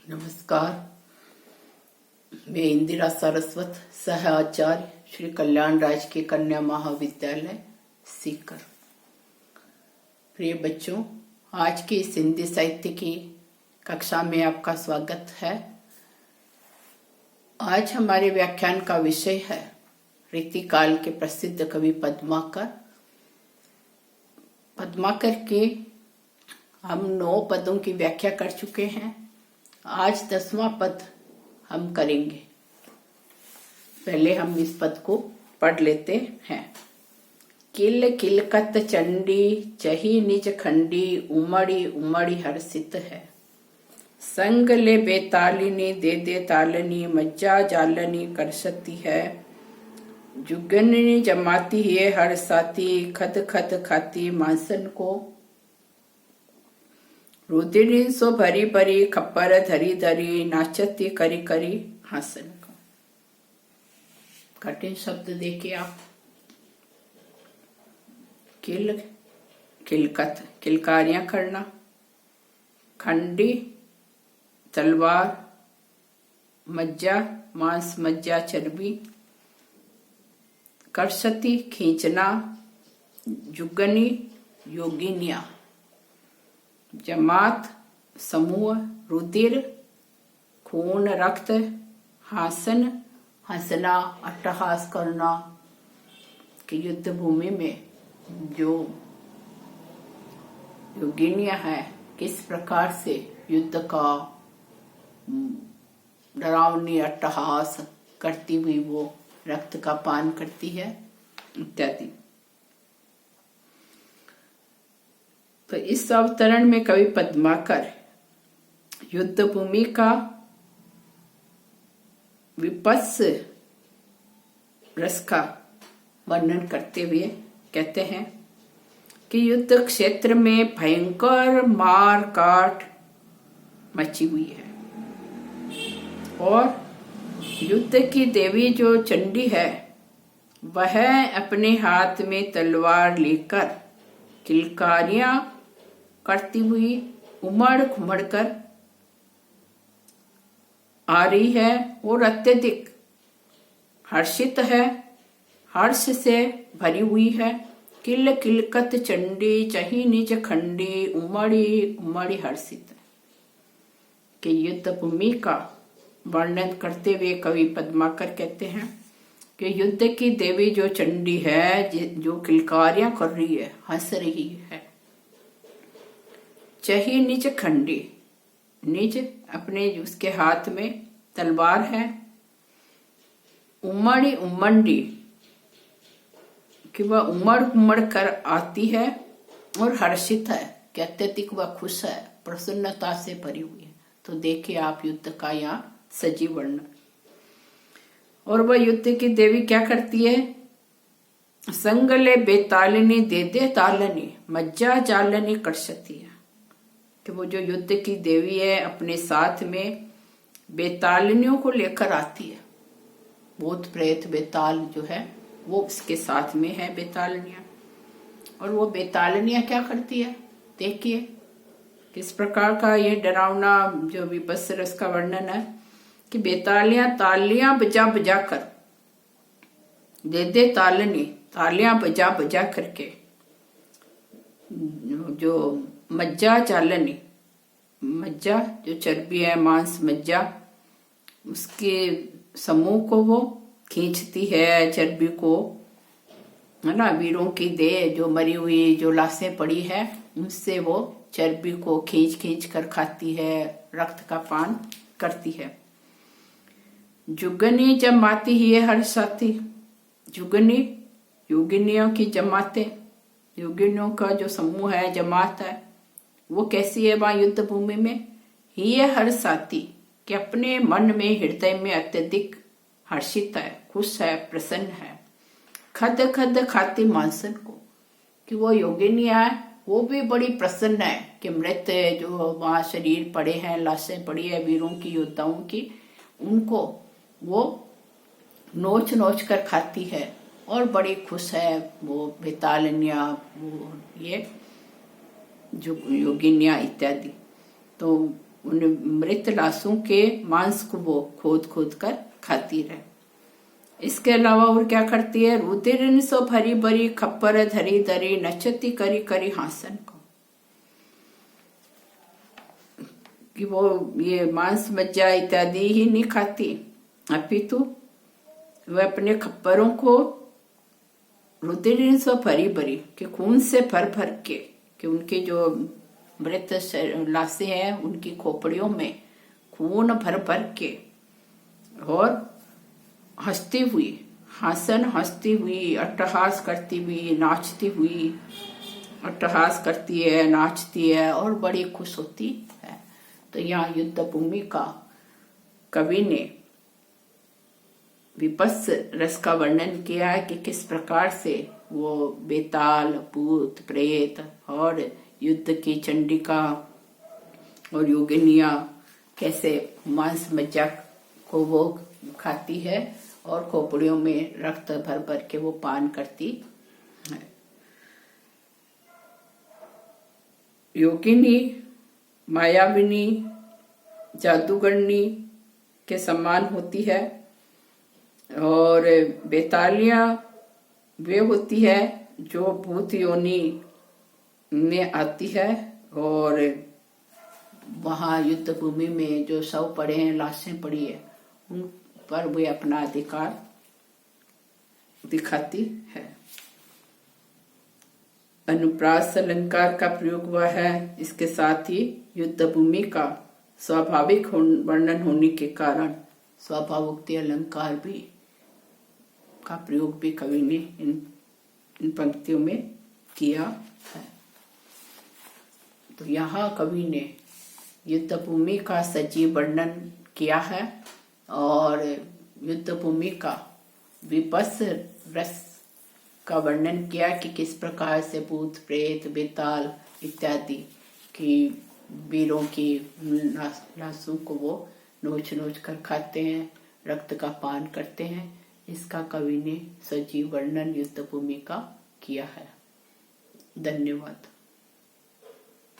नमस्कार। मैं इंदिरा सरस्वत, सह आचार्य श्री कल्याण राजकीय कन्या महाविद्यालय सीकर। प्रिय बच्चों, आज की इस हिंदी साहित्य की कक्षा में आपका स्वागत है। आज हमारे व्याख्यान का विषय है रीतिकाल के प्रसिद्ध कवि पद्माकर। पद्माकर के हम 9 पदों की व्याख्या कर चुके हैं। आज 10वां पद हम करेंगे। पहले हम इस पद को पढ़ लेते हैं। किल किलकत चंडी चही निज खंडी उमड़ी उमड़ी हर्षित है। संग ले बेतालिनी दे दे तालनी मज्जा जालनी करसती है। जुगनी जमाती है हर साथी खत खत खाती मांसन को। रुदिनी सो भरी भरी खप्पर धरी धरी नाचती करी करी हासन को। कठिन शब्द देखिए आप। किल किलकत किलकारियां करना, खंडी तलवार, मज्जा मांस मज्जा चर्बी, करसती खींचना, जुगनी योगिनिया, जमात समूह, रुधिर खून रक्त, हासन हंसना अट्टहास करना। कि युद्ध भूमि में जो योगिनियां है किस प्रकार से युद्ध का डरावनी अट्टहास करती हुई वो रक्त का पान करती है इत्यादि। तो इस अवतरण में कवि पद्माकर युद्ध भूमि का विपत्स रस का वर्णन करते हुए कहते हैं कि युद्ध क्षेत्र में भयंकर मार काट मची हुई है और युद्ध की देवी जो चंडी है वह अपने हाथ में तलवार लेकर किलकारियां करती हुई उमड़ घुमड़ कर आ रही है और अत्यधिक हर्षित है, हर्ष से भरी हुई है। किल किलकत चंडी चही निज खंडी उमड़ी उमड़ी हर्षित। कि युद्ध भूमि का वर्णन करते हुए कवि पद्माकर कहते हैं कि युद्ध की देवी जो चंडी है, जो किलकारियां कर रही है, हंस रही है। चही निज खंडी, निज अपने उसके हाथ में तलवार है। उमड़ी उमंडी कि वह उमड़ उमड़ कर आती है और हर्षित है कि अत्यधिक वह खुश है, प्रसन्नता से भरी हुई है। तो देखिए आप युद्ध का यहाँ सजीव वर्णन। और वह युद्ध की देवी क्या करती है? संगले बेतालिनी दे दे तालनी मज्जा जालनी करसती है। कि वो जो युद्ध की देवी है अपने साथ में बेतालनियों को लेकर आती है। भूत प्रेत बेताल जो है वो उसके साथ में है बेतालनियां। और वो बेतालनियां क्या करती है? देखिए किस प्रकार का ये डरावना जो विभत्स रस का वर्णन है कि बेतालियां तालियां बजा बजा कर दे दे तालनी, तालियां बजा बजा करके जो मज्जा चालनी, मज्जा जो चर्बी है मांस मज्जा, उसके समूह को वो खींचती है, चर्बी को, है ना। वीरों की देह जो मरी हुई जो लाशें पड़ी है उनसे वो चर्बी को खींच खींच कर खाती है, रक्त का पान करती है। जुगनी जमाती ही है हर साथी। जुगनी योगिनियों की जमातें, योगिनियों का जो समूह है, जमात है, वो कैसी है वहां युद्ध भूमि में? ही है हर साथी कि अपने मन में हृदय में अत्यधिक हर्षित है, खुश है, प्रसन्न है। खद खद खाती मांसन को कि वो योगिनियां है वो भी बड़ी प्रसन्न है कि मृत जो वहां शरीर पड़े हैं, लाशें पड़ी है वीरों की, योद्धाओं की, उनको वो नोच नोच कर खाती है और बड़ी खुश है वो बेतालनिया, वो ये जो योगिनिया इत्यादि। तो उन मृत लाशों के मांस को वो खोद खोद कर खाती रहे। इसके अलावा और क्या करती है, रुधिर सो भरी भरी खप्पर धरी धरी नचती करी करी हासन को, कि वो ये मांस मज्जा इत्यादि ही नहीं खाती, अपितु वह अपने खप्परों को रुधिर सो भरी भरी के खून से भर भर के, कि उनके जो मृत लाशें हैं उनकी खोपड़ियों में खून भर भर के, और हंसती हुई, हासन हंसती हुई, अट्टहास करती हुई, नाचती हुई, अट्टहास करती है, नाचती है और बड़ी खुश होती है। तो यहाँ युद्ध भूमि का कवि ने विपस्स रस का वर्णन किया है कि किस प्रकार से वो बेताल, भूत, प्रेत और युद्ध की चंडिका और योगिनिया कैसे मांस मज्जा को वो खाती है और खोपड़ियों में रक्त भर भर के वो पान करती है। योगिनी, मायाविनी, जादूगरनी के समान होती है, और बेतालियां वे होती है जो भूत योनि में आती है, और वहां युद्ध भूमि में जो शव पड़े हैं, लाशें पड़ी है, उन पर वे अपना अधिकार दिखाती है। अनुप्रास अलंकार का प्रयोग हुआ है। इसके साथ ही युद्ध भूमि का स्वाभाविक वर्णन होने के कारण स्वाभावोक्ति अलंकार भी का प्रयोग भी कवि ने इन पंक्तियों में किया है। तो यहाँ कवि ने युद्ध भूमि का सजीव वर्णन किया है और युद्ध भूमि का विपस्स रस का वर्णन किया कि किस प्रकार से भूत, प्रेत, बेताल इत्यादि की वीरों की लाशों को वो नोच नोच कर खाते हैं, रक्त का पान करते हैं। इसका कवि ने सजीव वर्णन युद्ध भूमि का किया है। धन्यवाद।